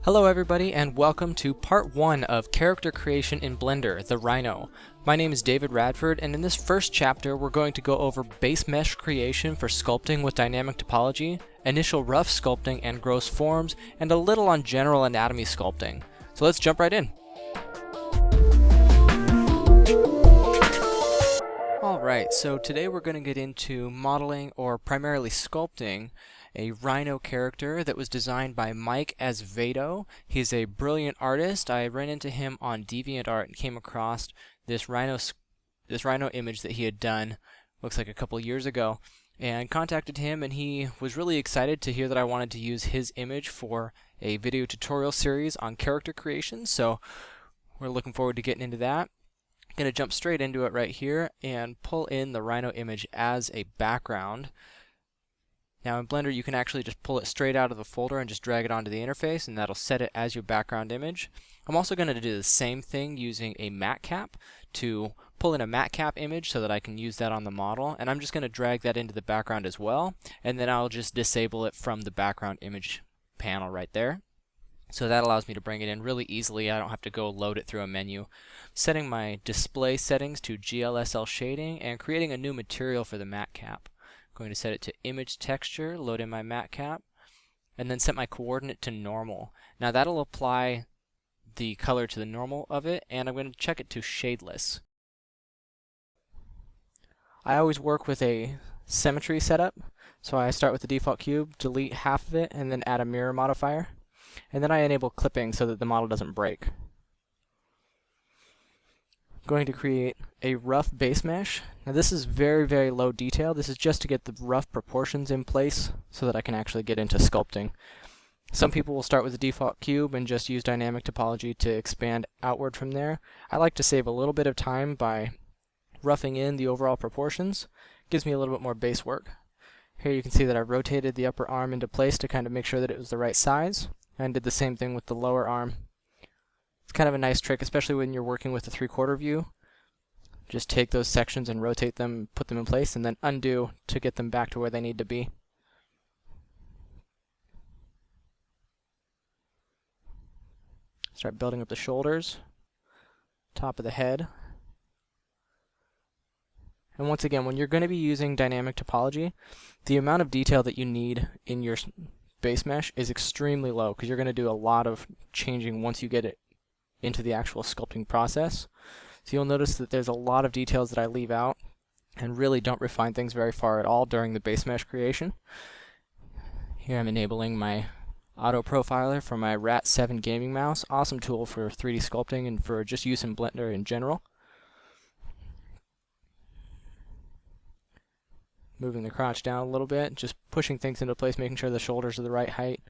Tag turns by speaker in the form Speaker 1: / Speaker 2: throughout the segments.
Speaker 1: Hello everybody and welcome to part 1 of character creation in Blender, the Rhino. My name is David Radford, and in this first chapter we're going to go over base mesh creation for sculpting with dynamic topology, initial rough sculpting and gross forms, and a little on general anatomy sculpting. So let's jump right in. Alright, so today we're going to get into modeling, or primarily sculpting, a Rhino character that was designed by Mike as Vado. He's a brilliant artist. I ran into him on DeviantArt and came across this Rhino image that he had done, looks like a couple years ago, and contacted him, and he was really excited to hear that I wanted to use his image for a video tutorial series on character creation, so we're looking forward to getting into that. I'm going to jump straight into it right here and pull in the Rhino image as a background. Now in Blender you can actually just pull it straight out of the folder and just drag it onto the interface, and that'll set it as your background image. I'm also going to do the same thing using a matte cap to pull in a matte cap image so that I can use that on the model, and I'm just going to drag that into the background as well, and then I'll just disable it from the background image panel right there. So that allows me to bring it in really easily. I don't have to go load it through a menu. Setting my display settings to GLSL shading and creating a new material for the matte cap. Going to set it to image texture, load in my matte cap, and then set my coordinate to normal. Now that'll apply the color to the normal of it, and I'm going to check it to shadeless. I always work with a symmetry setup, so I start with the default cube, delete half of it, and then add a mirror modifier. And then I enable clipping so that the model doesn't break. Going to create a rough base mesh. Now this is very low detail. This is just to get the rough proportions in place so that I can actually get into sculpting. Some people will start with the default cube and just use dynamic topology to expand outward from there. I like to save a little bit of time by roughing in the overall proportions. Gives me a little bit more base work. Here you can see that I rotated the upper arm into place to kind of make sure that it was the right size, and did the same thing with the lower arm. It's kind of a nice trick, especially when you're working with the 3/4 view. Just take those sections and rotate them, put them in place, and then undo to get them back to where they need to be. Start building up the shoulders, top of the head. And once again, when you're going to be using dynamic topology, the amount of detail that you need in your base mesh is extremely low, because you're going to do a lot of changing once you get it into the actual sculpting process. So you'll notice that there's a lot of details that I leave out and really don't refine things very far at all during the base mesh creation. Here I'm enabling my auto profiler for my Rat7 gaming mouse. Awesome tool for 3D sculpting and for just use in Blender in general. Moving the crotch down a little bit, just pushing things into place, making sure the shoulders are the right height.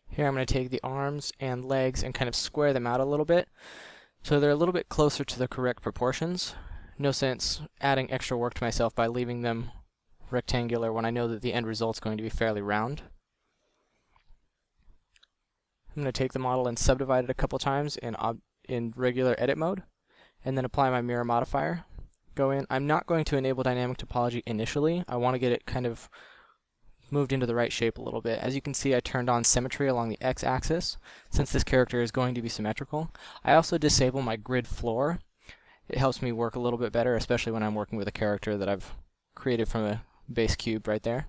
Speaker 1: Here I'm going to take the arms and legs and kind of square them out a little bit so they're a little bit closer to the correct proportions. No sense adding extra work to myself by leaving them rectangular when I know that the end result's going to be fairly round. I'm going to take the model and subdivide it a couple times in regular edit mode, and then apply my mirror modifier. Go in. I'm not going to enable dynamic topology initially. I want to get it kind of moved into the right shape a little bit. As you can see, I turned on symmetry along the x-axis since this character is going to be symmetrical. I also disable my grid floor. It helps me work a little bit better, especially when I'm working with a character that I've created from a base cube right there.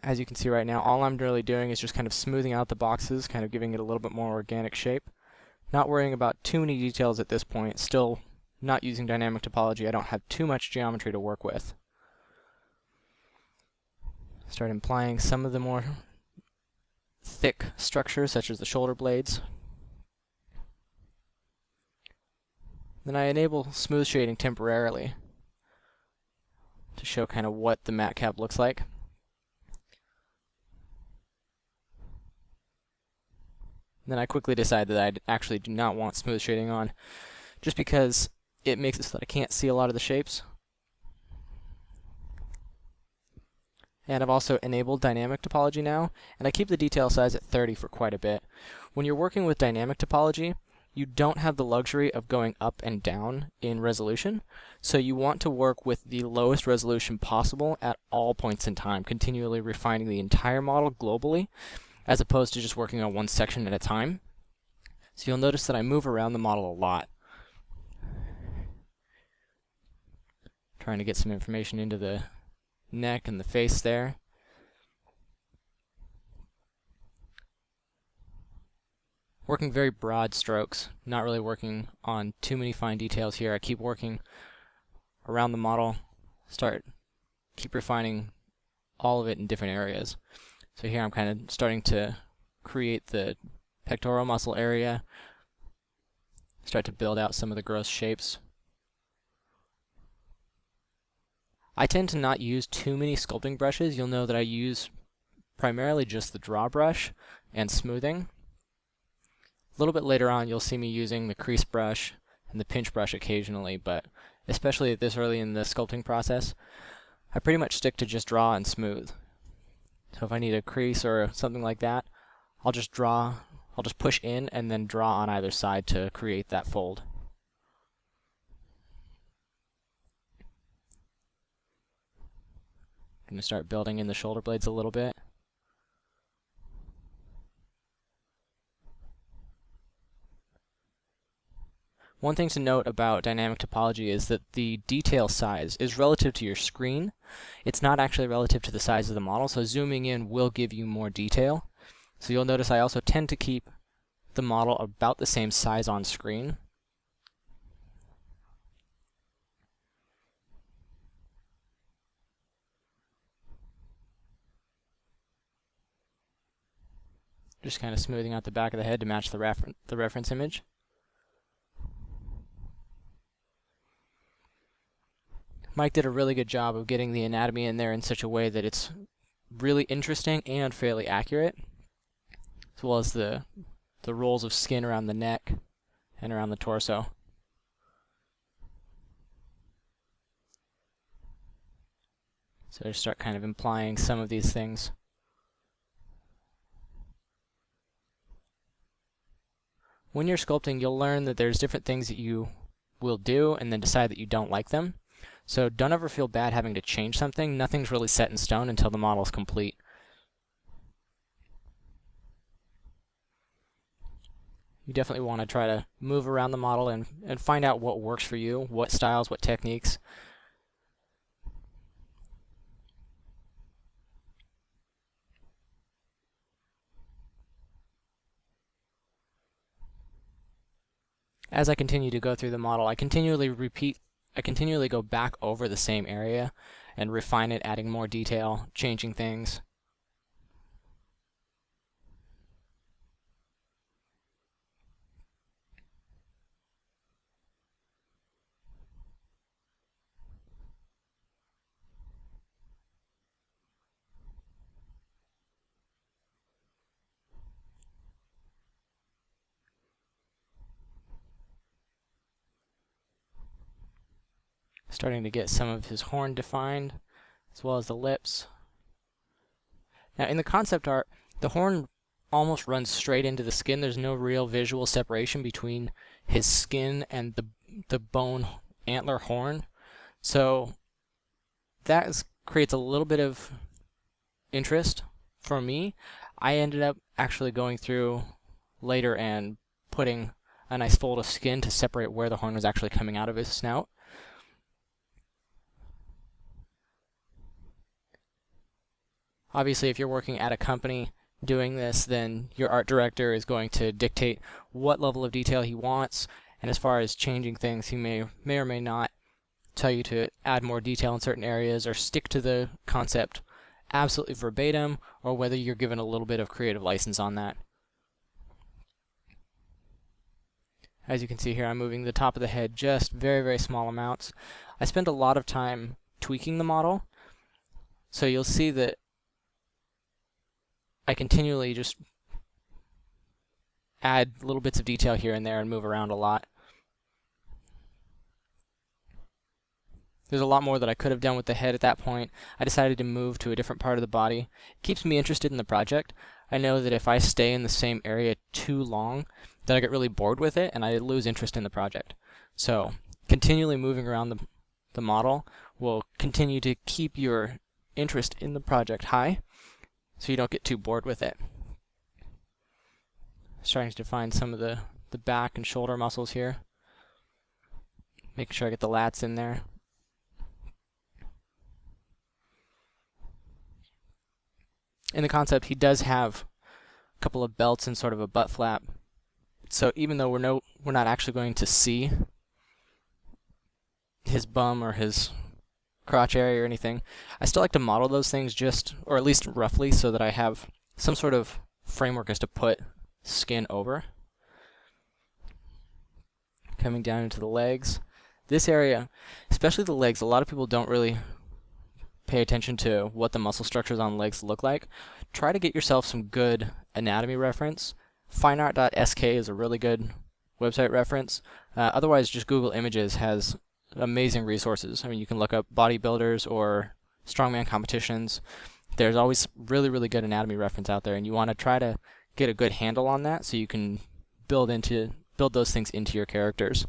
Speaker 1: As you can see right now, all I'm really doing is just kind of smoothing out the boxes, kind of giving it a little bit more organic shape. Not worrying about too many details at this point. Still not using dynamic topology. I don't have too much geometry to work with. Start implying some of the more thick structures, such as the shoulder blades. Then I enable smooth shading temporarily to show kind of what the matte cap looks like. Then I quickly decide that I actually do not want smooth shading on, just because it makes it so that I can't see a lot of the shapes. And I've also enabled dynamic topology now, and I keep the detail size at 30 for quite a bit. When you're working with dynamic topology, you don't have the luxury of going up and down in resolution, so you want to work with the lowest resolution possible at all points in time, continually refining the entire model globally, as opposed to just working on one section at a time. So you'll notice that I move around the model a lot, trying to get some information into the neck and the face there. Working very broad strokes, not really working on too many fine details here. I keep working around the model, keep refining all of it in different areas. So here I'm kind of starting to create the pectoral muscle area, start to build out some of the gross shapes. I tend to not use too many sculpting brushes. You'll know that I use primarily just the draw brush and smoothing. A little bit later on you'll see me using the crease brush and the pinch brush occasionally, but especially this early in the sculpting process, I pretty much stick to just draw and smooth. So if I need a crease or something like that, I'll just push in and then draw on either side to create that fold. I'm going to start building in the shoulder blades a little bit. One thing to note about dynamic topology is that the detail size is relative to your screen. It's not actually relative to the size of the model, so zooming in will give you more detail. So you'll notice I also tend to keep the model about the same size on screen. Just kind of smoothing out the back of the head to match the reference image. Mike did a really good job of getting the anatomy in there in such a way that it's really interesting and fairly accurate, as well as the rolls of skin around the neck and around the torso. So I just start kind of implying some of these things. When you're sculpting, you'll learn that there's different things that you will do and then decide that you don't like them. So don't ever feel bad having to change something. Nothing's really set in stone until the model is complete. You definitely want to try to move around the model and find out what works for you, what styles, what techniques. As I continue to go through the model, I continually go back over the same area and refine it, adding more detail, changing things. Starting to get some of his horn defined, as well as the lips. Now in the concept art, the horn almost runs straight into the skin. There's no real visual separation between his skin and the bone antler horn. So that creates a little bit of interest for me. I ended up actually going through later and putting a nice fold of skin to separate where the horn was actually coming out of his snout. Obviously, if you're working at a company doing this, then your art director is going to dictate what level of detail he wants, and as far as changing things, he may or may not tell you to add more detail in certain areas or stick to the concept absolutely verbatim, or whether you're given a little bit of creative license on that. As you can see here, I'm moving the top of the head just very, very small amounts. I spend a lot of time tweaking the model, so you'll see that I continually just add little bits of detail here and there and move around a lot. There's a lot more that I could have done with the head at that point. I decided to move to a different part of the body. It keeps me interested in the project. I know that if I stay in the same area too long, then I get really bored with it and I lose interest in the project. So continually moving around the model will continue to keep your interest in the project high so you don't get too bored with it. Starting to define some of the back and shoulder muscles here. Making sure I get the lats in there. In the concept, he does have a couple of belts and sort of a butt flap. So even though we're not actually going to see his bum or his crotch area or anything, I still like to model those things or at least roughly, so that I have some sort of framework as to put skin over. Coming down into the legs. This area, especially the legs, a lot of people don't really pay attention to what the muscle structures on legs look like. Try to get yourself some good anatomy reference. Fineart.sk is a really good website reference. Otherwise, just Google Images has amazing resources. I mean, you can look up bodybuilders or strongman competitions. There's always really, really good anatomy reference out there, and you want to try to get a good handle on that so you can build those things into your characters.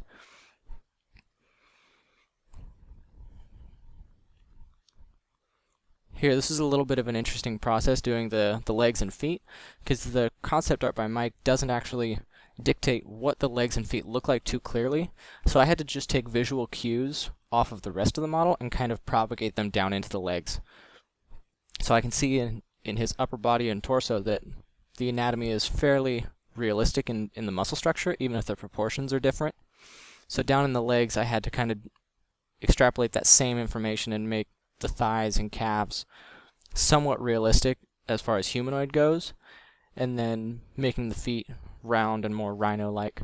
Speaker 1: Here, this is a little bit of an interesting process doing the legs and feet, because the concept art by Mike doesn't actually dictate what the legs and feet look like too clearly. So I had to just take visual cues off of the rest of the model and kind of propagate them down into the legs. So I can see in his upper body and torso that the anatomy is fairly realistic in the muscle structure, even if the proportions are different. So down in the legs, I had to kind of extrapolate that same information and make the thighs and calves somewhat realistic as far as humanoid goes, and then making the feet round and more rhino-like.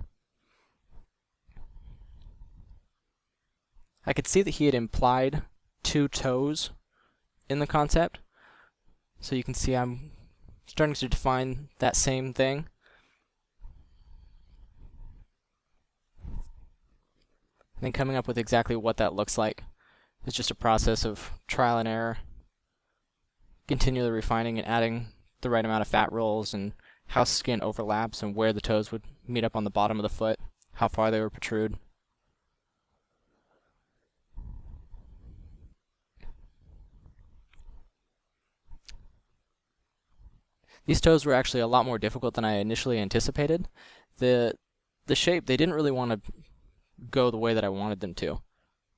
Speaker 1: I could see that he had implied 2 toes in the concept, so you can see I'm starting to define that same thing. And then coming up with exactly what that looks like. It's just a process of trial and error, continually refining and adding the right amount of fat rolls and how skin overlaps and where the toes would meet up on the bottom of the foot, how far they would protrude. These toes were actually a lot more difficult than I initially anticipated. The shape, they didn't really want to go the way that I wanted them to.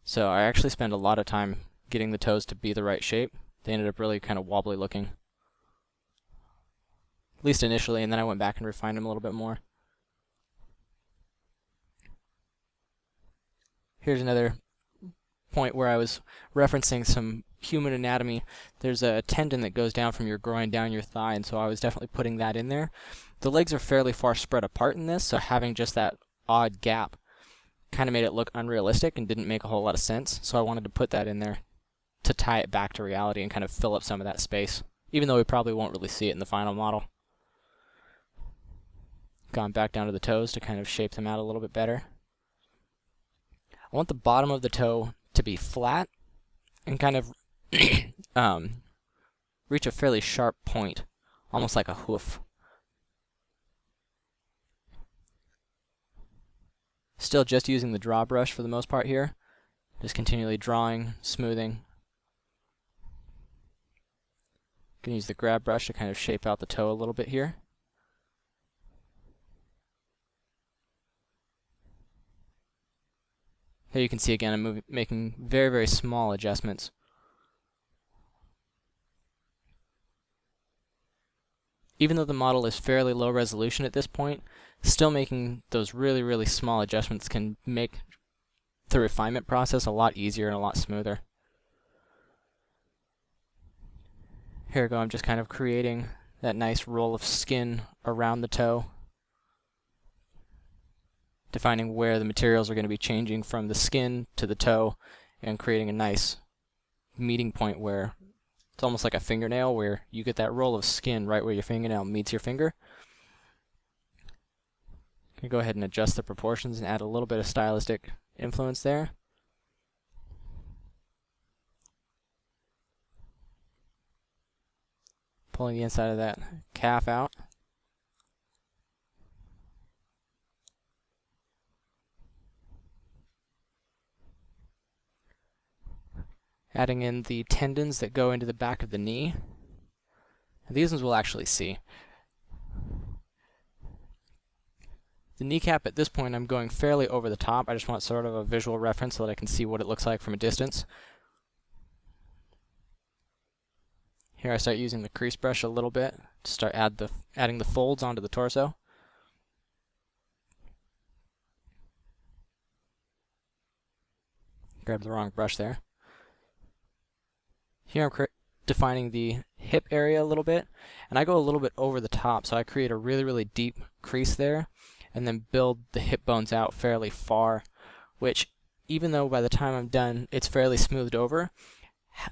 Speaker 1: So I actually spent a lot of time getting the toes to be the right shape. They ended up really kind of wobbly looking, at least initially, and then I went back and refined them a little bit more. Here's another point where I was referencing some human anatomy. There's a tendon that goes down from your groin down your thigh, and so I was definitely putting that in there. The legs are fairly far spread apart in this, so having just that odd gap kind of made it look unrealistic and didn't make a whole lot of sense, so I wanted to put that in there to tie it back to reality and kind of fill up some of that space, even though we probably won't really see it in the final model. Gone back down to the toes to kind of shape them out a little bit better. I want the bottom of the toe to be flat and kind of reach a fairly sharp point, almost like a hoof. Still just using the draw brush for the most part here. Just continually drawing, smoothing. Can use the grab brush to kind of shape out the toe a little bit here. Here you can see again I'm making very, very small adjustments. Even though the model is fairly low resolution at this point, still making those really, really small adjustments can make the refinement process a lot easier and a lot smoother. Here we go, I'm just kind of creating that nice roll of skin around the toe, defining where the materials are going to be changing from the skin to the toe, and creating a nice meeting point where it's almost like a fingernail, where you get that roll of skin right where your fingernail meets your finger. You can go ahead and adjust the proportions and add a little bit of stylistic influence there. Pulling the inside of that calf out. Adding in the tendons that go into the back of the knee. And these ones we'll actually see. The kneecap at this point I'm going fairly over the top. I just want sort of a visual reference so that I can see what it looks like from a distance. Here I start using the crease brush a little bit to start adding the folds onto the torso. Grab the wrong brush there. Here I'm defining the hip area a little bit, and I go a little bit over the top, so I create a really deep crease there, and then build the hip bones out fairly far, which, even though by the time I'm done it's fairly smoothed over,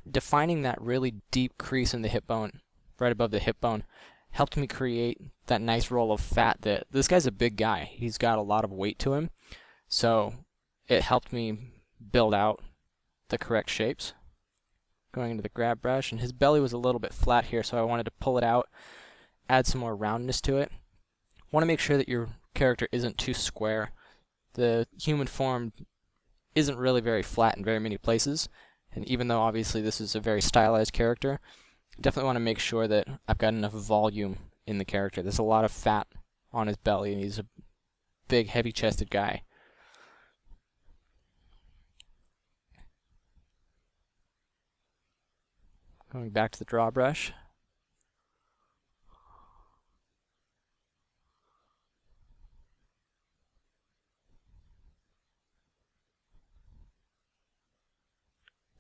Speaker 1: defining that really deep crease in the hip bone, right above the hip bone, helped me create that nice roll of fat. That this guy's a big guy. He's got a lot of weight to him, so it helped me build out the correct shapes. Going into the grab brush, and his belly was a little bit flat here, so I wanted to pull it out, add some more roundness to it. Want to make sure that your character isn't too square. The human form isn't really very flat in very many places, and even though obviously this is a very stylized character, definitely want to make sure that I've got enough volume in the character. There's a lot of fat on his belly, and he's a big, heavy-chested guy. Going back to the draw brush.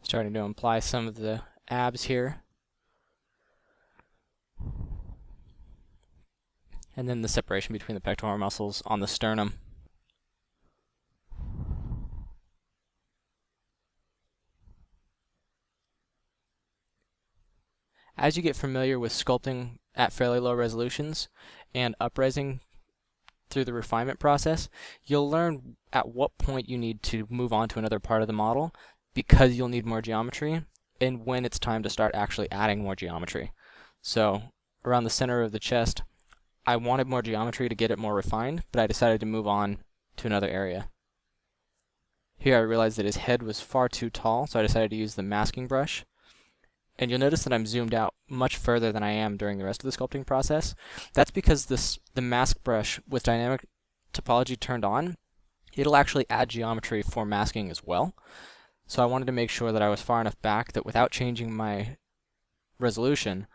Speaker 1: Starting to imply some of the abs here. And then the separation between the pectoral muscles on the sternum. As you get familiar with sculpting at fairly low resolutions and upraising through the refinement process, you'll learn at what point you need to move on to another part of the model because you'll need more geometry, and when it's time to start actually adding more geometry. So around the center of the chest, I wanted more geometry to get it more refined, but I decided to move on to another area. Here I realized that his head was far too tall, so I decided to use the masking brush. And you'll notice that I'm zoomed out much further than I am during the rest of the sculpting process. That's because the mask brush with dynamic topology turned on, it'll actually add geometry for masking as well. So I wanted to make sure that I was far enough back that without changing my resolution,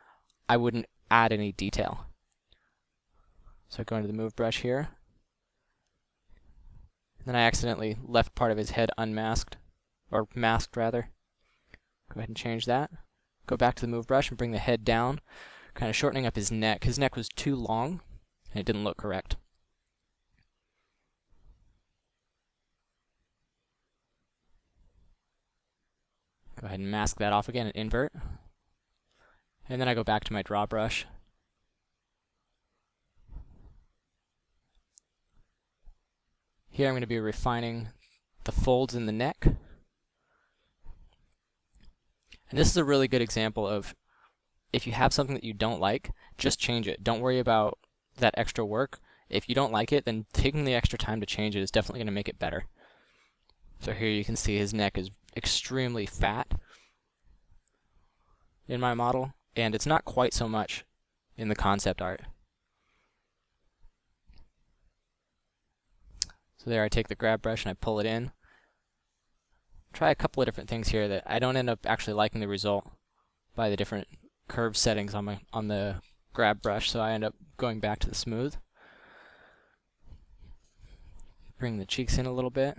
Speaker 1: I wouldn't add any detail. So going to the move brush here. Then I accidentally left part of his head unmasked, or masked rather. Go ahead and change that. Go back to the move brush and bring the head down, kind of shortening up his neck. His neck was too long, and it didn't look correct. Go ahead and mask that off again and invert. And then I go back to my draw brush. Here I'm going to be refining the folds in the neck. And this is a really good example of if you have something that you don't like, just change it. Don't worry about that extra work. If you don't like it, then taking the extra time to change it is definitely going to make it better. So here you can see his neck is extremely fat in my model, and it's not quite so much in the concept art. So there I take the grab brush and I pull it in. Try a couple of different things here that I don't end up actually liking the result by the different curve settings on the grab brush, so I end up going back to the smooth. Bring the cheeks in a little bit.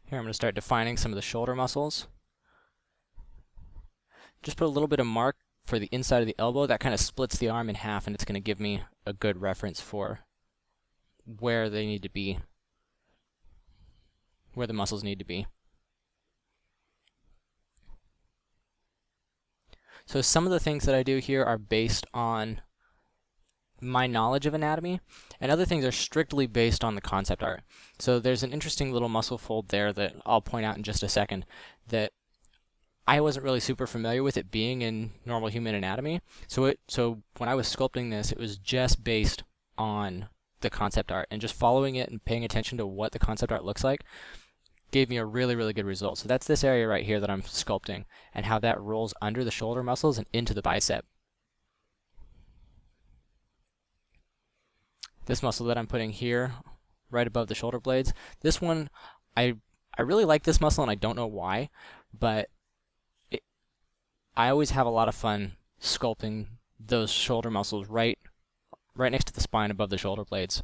Speaker 1: Here I'm going to start defining some of the shoulder muscles. Just put a little bit of mark for the inside of the elbow. That kind of splits the arm in half, and it's going to give me a good reference for where they need to be, where the muscles need to be. So some of the things that I do here are based on my knowledge of anatomy, and other things are strictly based on the concept art. So there's an interesting little muscle fold there that I'll point out in just a second that I wasn't really super familiar with it being in normal human anatomy. So when I was sculpting this, it was just based on the concept art, and just following it and paying attention to what the concept art looks like gave me a really, really good result. So that's this area right here that I'm sculpting, and how that rolls under the shoulder muscles and into the bicep. This muscle that I'm putting here, right above the shoulder blades, this one, I really like this muscle, and I don't know why, but I always have a lot of fun sculpting those shoulder muscles right next to the spine above the shoulder blades.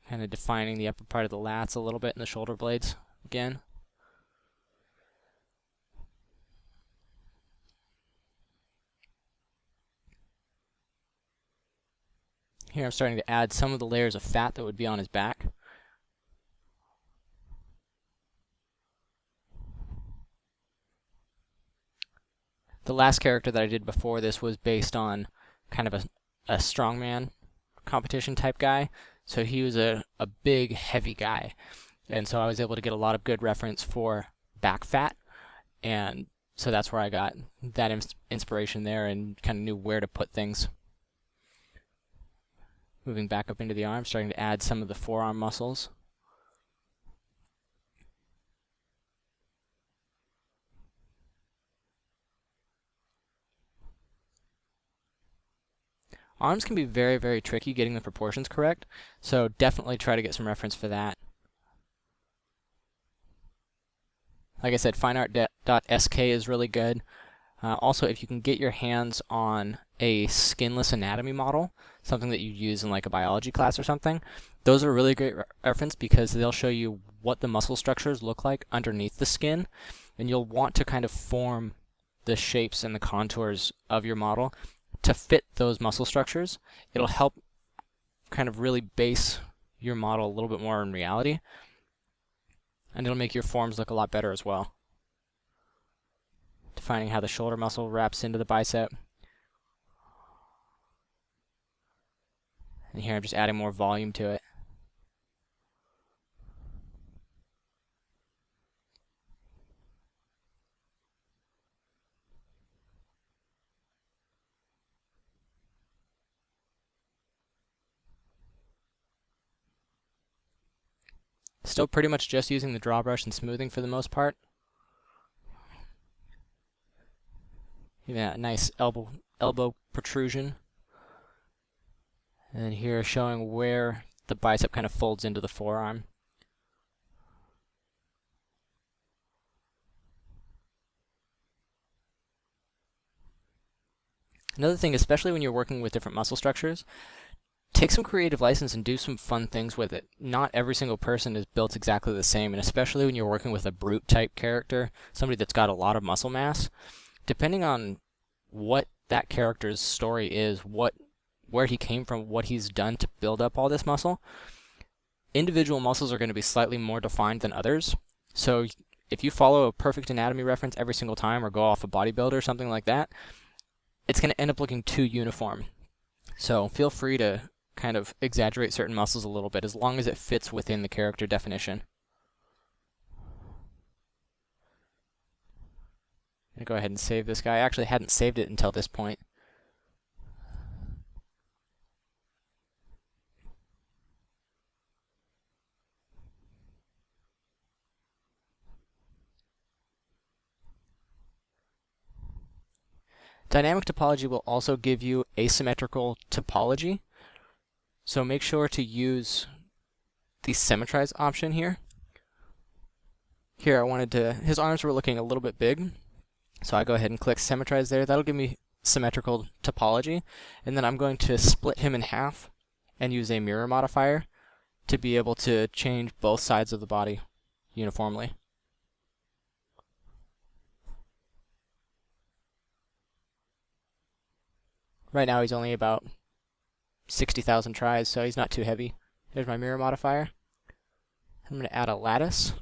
Speaker 1: Kind of defining the upper part of the lats a little bit in the shoulder blades again. Here I'm starting to add some of the layers of fat that would be on his back. The last character that I did before this was based on kind of a strongman competition type guy. So he was a big, heavy guy. And so I was able to get a lot of good reference for back fat. And so that's where I got that inspiration there and kind of knew where to put things. Moving back up into the arm, starting to add some of the forearm muscles. Arms can be very, very tricky getting the proportions correct, so definitely try to get some reference for that. Like I said, fineart.sk is really good. Also, if you can get your hands on a skinless anatomy model, something that you use in like a biology class or something, those are a really great reference because they'll show you what the muscle structures look like underneath the skin, and you'll want to kind of form the shapes and the contours of your model to fit those muscle structures. It'll help kind of really base your model a little bit more in reality, and it'll make your forms look a lot better as well. Defining how the shoulder muscle wraps into the bicep. And here I'm just adding more volume to it. Still pretty much just using the draw brush and smoothing for the most part. Yeah, nice elbow protrusion. And then here showing where the bicep kind of folds into the forearm. Another thing, especially when you're working with different muscle structures, take some creative license and do some fun things with it. Not every single person is built exactly the same, and especially when you're working with a brute type character, somebody that's got a lot of muscle mass, depending on what that character's story is, where he came from, what he's done to build up all this muscle, individual muscles are going to be slightly more defined than others. So if you follow a perfect anatomy reference every single time or go off a bodybuilder or something like that, it's going to end up looking too uniform. So feel free to kind of exaggerate certain muscles a little bit as long as it fits within the character definition. I'm going to go ahead and save this guy. I actually hadn't saved it until this point. Dynamic topology will also give you asymmetrical topology. So make sure to use the symmetrize option here. Here I wanted to, his arms were looking a little bit big, so I go ahead and click symmetrize there. That'll give me symmetrical topology, and then I'm going to split him in half and use a mirror modifier to be able to change both sides of the body uniformly. Right now he's only about 60,000 tries, so he's not too heavy. There's my mirror modifier. I'm going to add a lattice.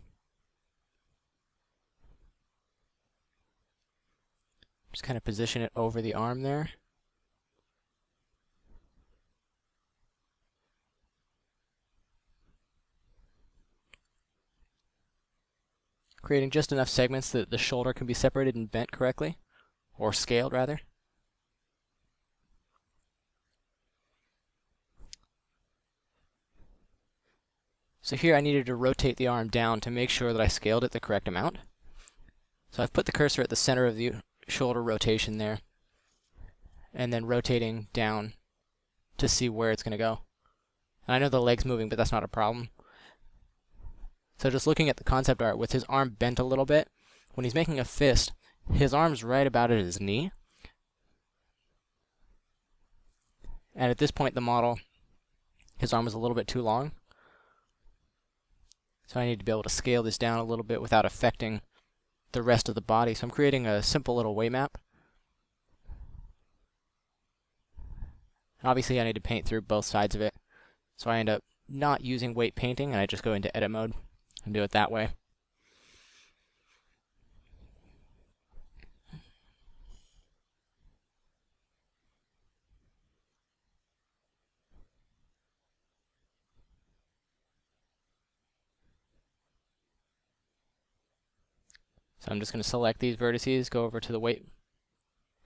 Speaker 1: Just kind of position it over the arm there. Creating just enough segments that the shoulder can be separated and bent correctly, or scaled rather. So here I needed to rotate the arm down to make sure that I scaled it the correct amount. So I've put the cursor at the center of the shoulder rotation there, and then rotating down to see where it's going to go. And I know the leg's moving, but that's not a problem. So just looking at the concept art with his arm bent a little bit, when he's making a fist, his arm's right about at his knee. And at this point in the model, his arm was a little bit too long. So I need to be able to scale this down a little bit without affecting the rest of the body. So I'm creating a simple little weight map. Obviously I need to paint through both sides of it. So I end up not using weight painting, and I just go into edit mode and do it that way. So I'm just going to select these vertices, go over to the weight,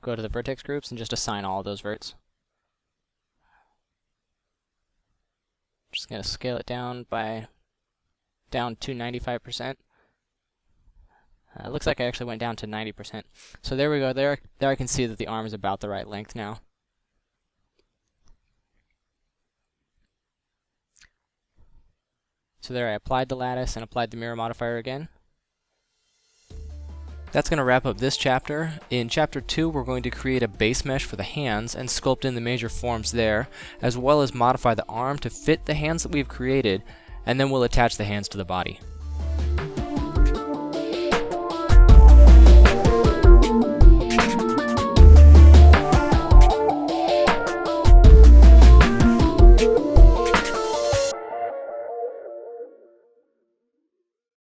Speaker 1: go to the vertex groups, and just assign all of those verts. Just going to scale it down to 95%. It looks like I actually went down to 90%. So there we go. There I can see that the arm is about the right length now. So there I applied the lattice and applied the mirror modifier again. That's going to wrap up this chapter. In chapter 2, we're going to create a base mesh for the hands and sculpt in the major forms there, as well as modify the arm to fit the hands that we've created, and then we'll attach the hands to the body.